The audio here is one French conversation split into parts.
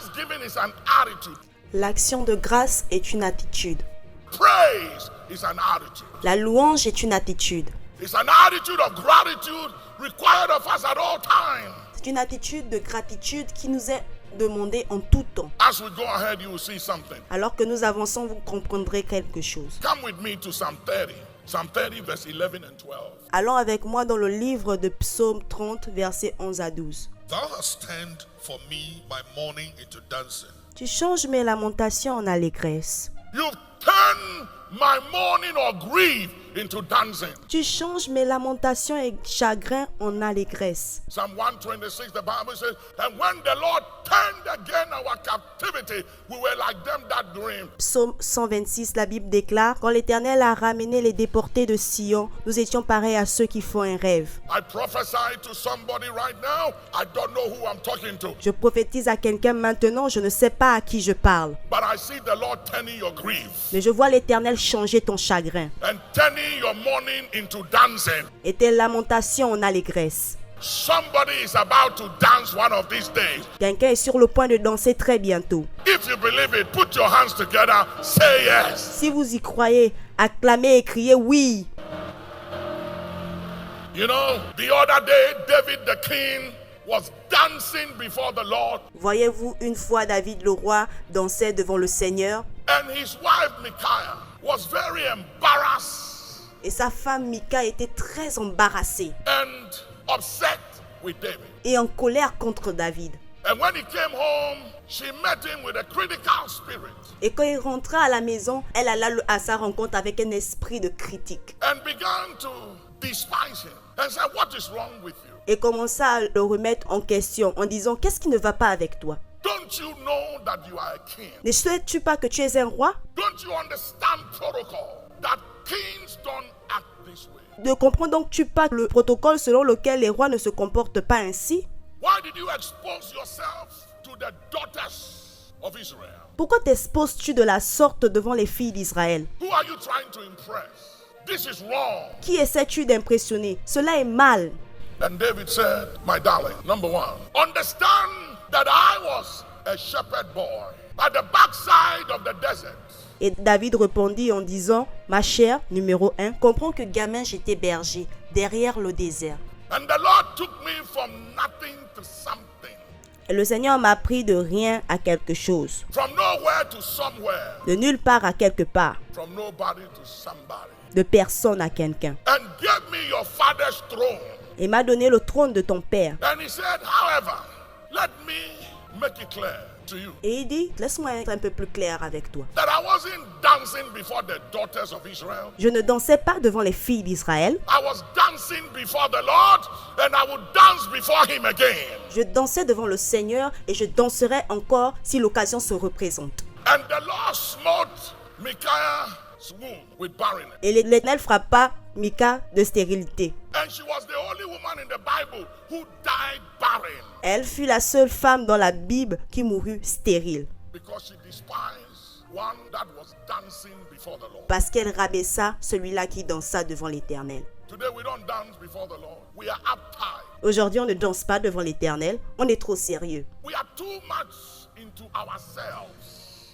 Thanksgiving is an attitude. L'action de grâce est une attitude. Praise is an attitude. La louange est une attitude. It's an attitude of gratitude required of us at all times. C'est une attitude de gratitude qui nous est demandée en tout temps. As we go ahead, you will see something. Alors que nous avançons, vous comprendrez quelque chose. Come with me to Psalm 30. Psalm 30, verse 11 and 12. Allons avec moi dans le livre de Psaume 30, versets 11 à 12. Thou hast turned for me my mourning into dancing. Tu changes mes lamentations en allégresse. You've turned my mourning or grief into dancing. Tu changes mes lamentations et chagrins en allégresse. Psalm 126, the Bible says, and when the Lord turned again our captivity, we were like them that dream. Psaume 126, la Bible déclare, quand l'Éternel a ramené les déportés de Sion, nous étions pareils à ceux qui font un rêve. I prophesy to somebody right now. I don't know who I'm talking to. Je prophétise à quelqu'un maintenant, je ne sais pas à qui je parle. But I see the Lord turning your grief Mais je vois l'Éternel changer ton chagrin and turning your mourning into dancing. et tes lamentations en allégresse. Somebody is about to dance one of these days. Quelqu'un est sur le point de danser très bientôt. If you believe it, put your hands together, say yes. Si vous y croyez, acclamez et criez oui. You know, the other day, David the king was dancing before the Lord, Voyez-vous, une fois David le roi dansait devant le Seigneur and his wife Micaiah was very embarrassed et sa femme Mika était très embarrassée and upset with David. et en colère contre David. And when he came home, she met him with a critical spirit Et quand il rentra à la maison, elle alla à sa rencontre avec un esprit de critique and began to despise him and said, what is wrong with you? et commença à le remettre en question en disant « Qu'est-ce qui ne va pas avec toi? Don't you know that you are a king? Ne sais-tu pas que tu es un roi? Don't you understand protocol? That kings don't act this way. Ne comprends donc-tu pas le protocole selon lequel les rois ne se comportent pas ainsi? Why did you expose yourself to the daughters of Israel? Pourquoi t'exposes-tu de la sorte devant les filles d'Israël? Who are you trying to impress? This is wrong. Qui essaies-tu d'impressionner? Cela est mal. And David said, my darling, number one, understand that I was a shepherd boy at the backside of the desert. Et David répondit en disant, ma chère, numéro 1, comprends que gamin j'étais berger, derrière le désert. And the Lord took me from nothing to something, Et le Seigneur m'a pris de rien à quelque chose, from nowhere to somewhere, de nulle part à quelque part, from nobody to somebody, de personne à quelqu'un. and gave me your father's throne. Et m'a donné le trône de ton père. And he said, however, let me make it clear to you Et il dit, laisse-moi être un peu plus clair avec toi. that I wasn't dancing before the daughters of Israel. Je ne dansais pas devant les filles d'Israël, I was dancing before the Lord, and I would dance before him again. je dansais devant le Seigneur et je danserai encore si l'occasion se représente. And the Lord smote Micaiah's womb with barrenness. Et l'Éternel frappa Mika de stérilité. And she was the only woman in the Bible who died barren Elle fut la seule femme dans la Bible qui mourut stérile, because she despised one that was dancing before the Lord. parce qu'elle rabaissa celui-là qui dansa devant l'Éternel. Today we don't dance before the Lord. We are uptight. Aujourd'hui, on ne danse pas devant l'Éternel, on est trop sérieux. We are too much into ourselves.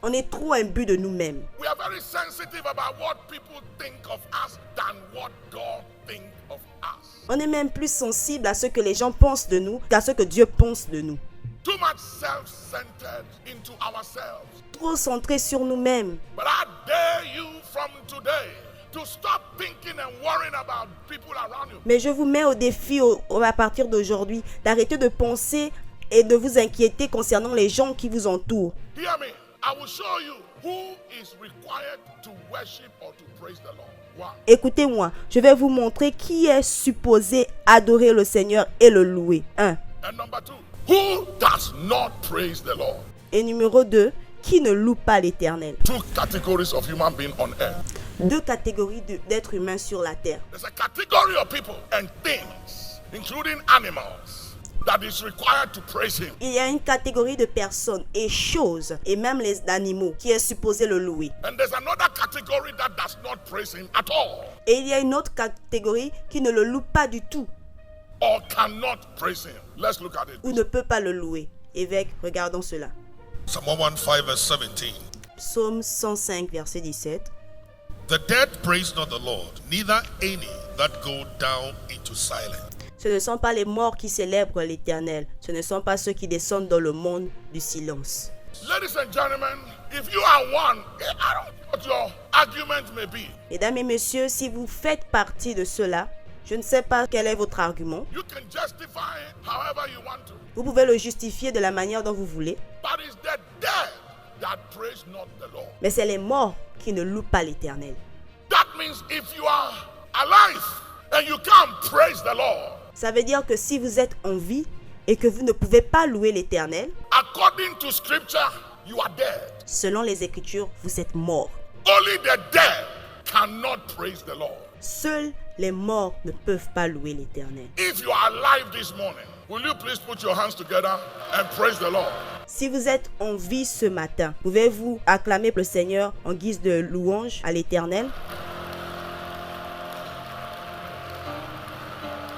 On est trop imbu de nous-mêmes. We are very sensitive about what people think of us than what God thinks of us. On est même plus sensible à ce que les gens pensent de nous qu'à ce que Dieu pense de nous. Too much self-centered into ourselves. Trop centré sur nous-mêmes. But I dare you from today to stop thinking and worrying about people around you. Mais je vous mets au défi à partir d'aujourd'hui d'arrêter de penser et de vous inquiéter concernant les gens qui vous entourent. Hear me. I will show you who is required to worship or to praise the Lord. One. Écoutez-moi, je vais vous montrer qui est supposé adorer le Seigneur et le louer. 1. And number two, who does not praise the Lord? Et numéro 2, qui ne loue pas l'Éternel. Two categories of human beings on earth. 2 catégories d'êtres humains sur la terre. There's a category of people and things, including animals, that is required to praise him. Il y a une catégorie de personnes et choses, et même les animaux, qui est supposé le louer. And there's another category that does not praise him at all Et il y a une autre catégorie qui ne le loue pas du tout, or cannot praise him. Let's look at it. ou ne peut pas le louer. Évêque, regardons cela. Psalm 115 verse 17. Psaume 105, verset 17. The dead praise not the Lord, neither any that go down into silence. Ce ne sont pas les morts qui célèbrent l'Éternel. Ce ne sont pas ceux qui descendent dans le monde du silence. Ladies and gentlemen, if you are one, I don't know what your argument may be. Mesdames et messieurs, si vous faites partie de cela, je ne sais pas quel est votre argument. You can justify it however you want to. Vous pouvez le justifier de la manière dont vous voulez. But it's the dead that praise not the Lord. Mais c'est les morts qui ne louent pas l'Éternel. That means if you are alive and you can't praise the Lord, Ça veut dire que si vous êtes en vie et que vous ne pouvez pas louer l'Éternel, according to scripture, you are dead. selon les Écritures, vous êtes morts. Only the dead cannot praise the Lord. Seuls les morts ne peuvent pas louer l'Éternel. If you are alive this morning, will you please put your hands together and praise the Lord? Si vous êtes en vie ce matin, pouvez-vous acclamer le Seigneur en guise de louange à l'Éternel?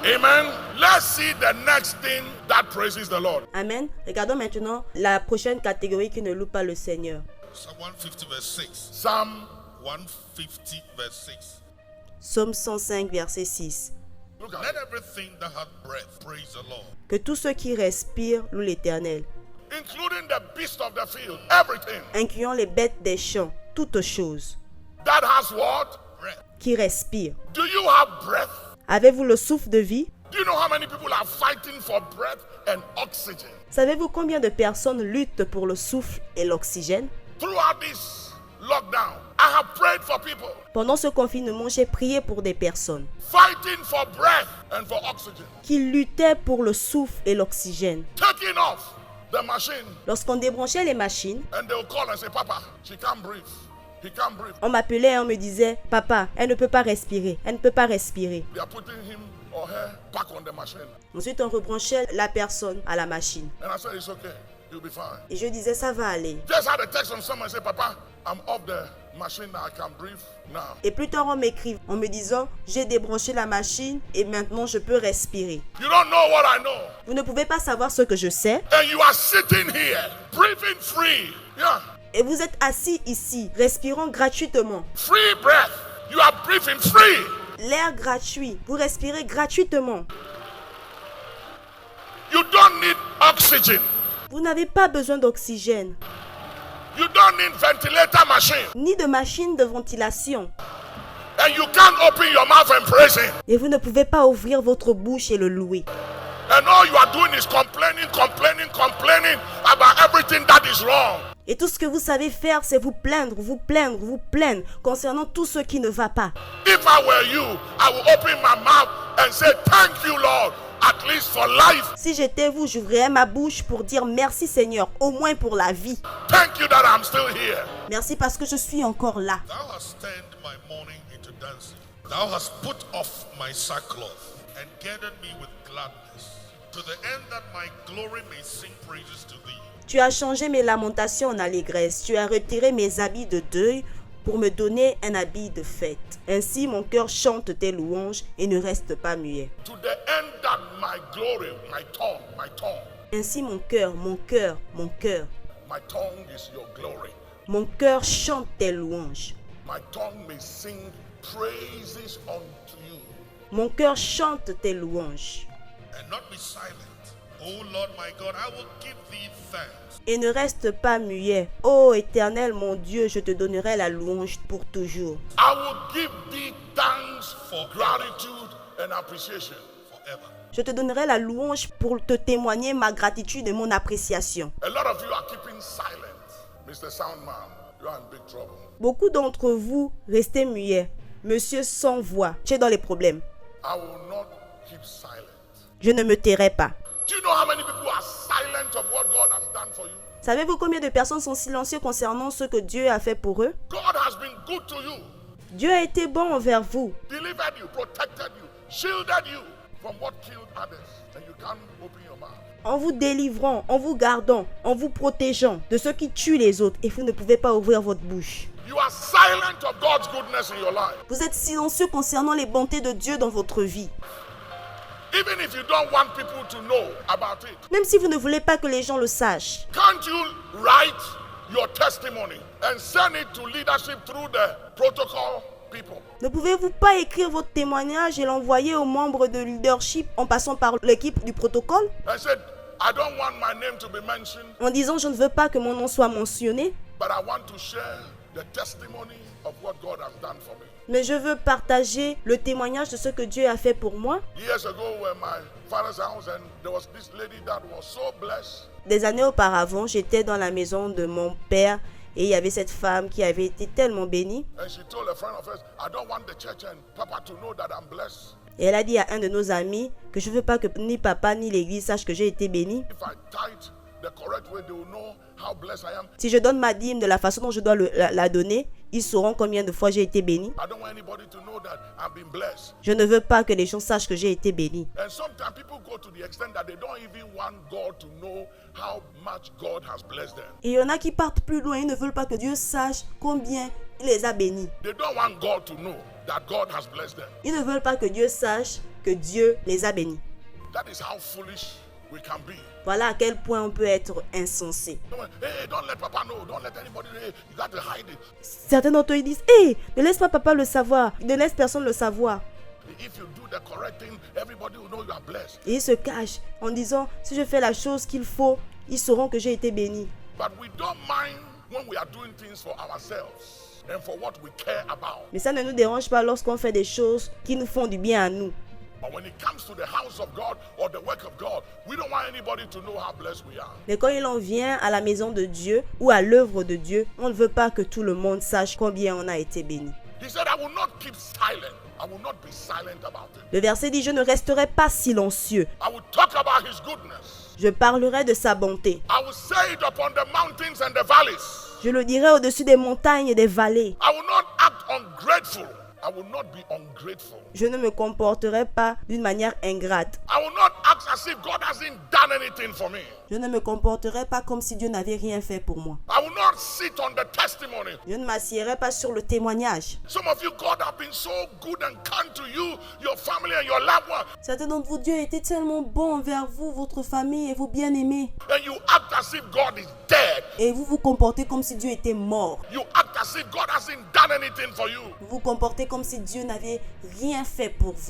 Amen. Let's see the next thing that praises the Lord. Amen. Regardons maintenant la prochaine catégorie qui ne loue pas le Seigneur. Psalm 150 verse 6. Psalm 150 verse 6. Psaume 105, verset 6. Look at Let everything that hath breath praise the Lord. Que tous ceux qui respirent louent l'Éternel, Including the beast of the field, everything incluant les bêtes des champs, toutes choses that has what? Breath. qui respirent. Do you have breath? Avez-vous le souffle de vie? Do you know how many people are fighting for breath and oxygen? Savez-vous combien de personnes luttent pour le souffle et l'oxygène? Throughout this lockdown, I have prayed for people Pendant ce confinement, j'ai prié pour des personnes fighting for breath and for oxygen. qui luttaient pour le souffle et l'oxygène. Taking off the machine, Lorsqu'on débranchait les machines, and they'll call and say, Papa, she can't breathe. He can't breathe. on m'appelait et on me disait, « Papa, elle ne peut pas respirer, elle ne peut pas respirer. They are putting him or her back on the machine. » Ensuite, on rebranchait la personne à la machine. And I said, it's okay. You'll be fine. Et je disais, ça va aller. Just had a text from someone say, Papa, I'm off the machine now. I can breathe now. Et plus tard, on m'écrit en me disant, j'ai débranché la machine et maintenant je peux respirer. You don't know what I know. Vous ne pouvez pas savoir ce que je sais. And you are sitting here, breathing free. Yeah. Et vous êtes assis ici, respirant gratuitement. Free breath. You are breathing free. L'air gratuit, vous respirez gratuitement. You don't need oxygen. Vous n'avez pas besoin d'oxygène, You don't need ventilator machine. ni de machine de ventilation. And you can't open your mouth and praise him. Et vous ne pouvez pas ouvrir votre bouche et le louer. And all you are doing is complaining about everything that is wrong. Et tout ce que vous savez faire, c'est vous plaindre concernant tout ce qui ne va pas. If I were you, I would open my mouth and say, thank you, Lord, at least for life. Si j'étais vous, j'ouvrirais ma bouche pour dire merci Seigneur, au moins pour la vie. Thank you that I'm still here. Merci parce que je suis encore là. Thou hast turned my mourning into dancing. Thou hast put off my sackcloth and gathered me with gladness, to the end that my glory may sing praises to thee. Tu as changé mes lamentations en allégresse. Tu as retiré mes habits de deuil pour me donner un habit de fête. Ainsi mon cœur chante tes louanges et ne reste pas muet. To the end that my glory, my tongue, Ainsi mon cœur chante tes louanges. my tongue may sing praises unto you. Mon cœur chante tes louanges. And not be silent. O Lord my God, I will give thee thanks. Et ne reste pas muet. Ô Éternel mon Dieu, je te donnerai la louange pour toujours. I will give thee thanks for gratitude and appreciation forever. Je te donnerai la louange pour te témoigner ma gratitude et mon appréciation. A lot of you are keeping silent. Mr. Soundman, you are in big trouble. Beaucoup d'entre vous restez muets. Monsieur sans voix, tu es dans les problèmes. I will not keep silent. Je ne me tairai pas. Do you know how many people are silent of what God has done for you? Savez-vous combien de personnes sont silencieuses concernant ce que Dieu a fait pour eux? God has been good to you, Dieu a été bon envers vous. delivered you, protected you, shielded you from what killed others, and you can't open your mouth. En vous délivrant, en vous gardant, en vous protégeant de ceux qui tuent les autres et vous ne pouvez pas ouvrir votre bouche. You are silent of God's goodness in your life. Vous êtes silencieux concernant les bontés de Dieu dans votre vie. Even if you don't want people to know about it, Même si vous ne voulez pas que les gens le sachent, can't you write your testimony and send it to leadership through the protocol people? ne pouvez-vous pas écrire votre témoignage et l'envoyer aux membres de leadership en passant par l'équipe du protocole I said, I don't want my name to be mentioned, en disant je ne veux pas que mon nom soit mentionné, but I want to share the testimony of what God has done for me. mais je veux partager le témoignage de ce que Dieu a fait pour moi. Years ago, we're in my father's house, and there was this lady that was so blessed. Des années auparavant, j'étais dans la maison de mon père et il y avait cette femme qui avait été tellement bénie. And she told a friend of hers, I don't want the church and Papa to know that I'm blessed. Et elle a dit à un de nos amis que je ne veux pas que ni papa ni l'église sachent que j'ai été bénie. If I tithe the correct way, they will know how blessed I am. Si je donne ma dîme de la façon dont je dois la donner, ils sauront combien de fois j'ai été bénie. I don't want anybody to know that I've been blessed. Je ne veux pas que les gens sachent que j'ai été bénie. And sometimes people go to the extent that they don't even want God to know how much God has blessed them. Et il y en a qui partent plus loin, ils ne veulent pas que Dieu sache combien il les a bénis. They don't want God to know that God has blessed them. Ils ne veulent pas que Dieu sache que Dieu les a bénis. That is how foolish we can be. Voilà à quel point on peut être insensé. Hey, don't let Papa know. Don't let anybody know. Hey, you got to hide it. Certains d'entre eux ils disent, hé, ne laisse pas papa le savoir, ne laisse personne le savoir. If you do the correct thing, everybody will know you are blessed. Et ils se cachent en disant, si je fais la chose qu'il faut, ils sauront que j'ai été béni. But we don't mind when we are doing things for ourselves and for what we care about. Mais ça ne nous dérange pas lorsqu'on fait des choses qui nous font du bien à nous. But when it comes to the house of God or the work of God, we don't want anybody to know how blessed we are. Mais quand il en vient à la maison de Dieu ou à l'œuvre de Dieu, on ne veut pas que tout le monde sache combien on a été béni. He said, I will not keep silent. I will not be silent about it. Le verset dit, je ne resterai pas silencieux. I will talk about his goodness. Je parlerai de sa bonté. I will say it upon the mountains and the valleys. Je le dirai au-dessus des montagnes et des vallées. I will not act ungrateful. I will not be ungrateful. Je ne me comporterai pas d'une manière ingrate. I will not act as if God hasn't done anything for me. Je ne me comporterai pas comme si Dieu n'avait rien fait pour moi. I will not sit on the testimony. Je ne m'assierai pas sur le témoignage. Some of you, God have been so good and kind to you, your family and your loved one. Certains d'entre vous, Dieu a été tellement bon envers vous, votre famille et vos bien-aimés. And you act as if God is dead. Et vous vous comportez comme si Dieu était mort. You act as if God hasn't done anything for you. Vous vous comportez comme si Dieu n'avait rien fait pour vous.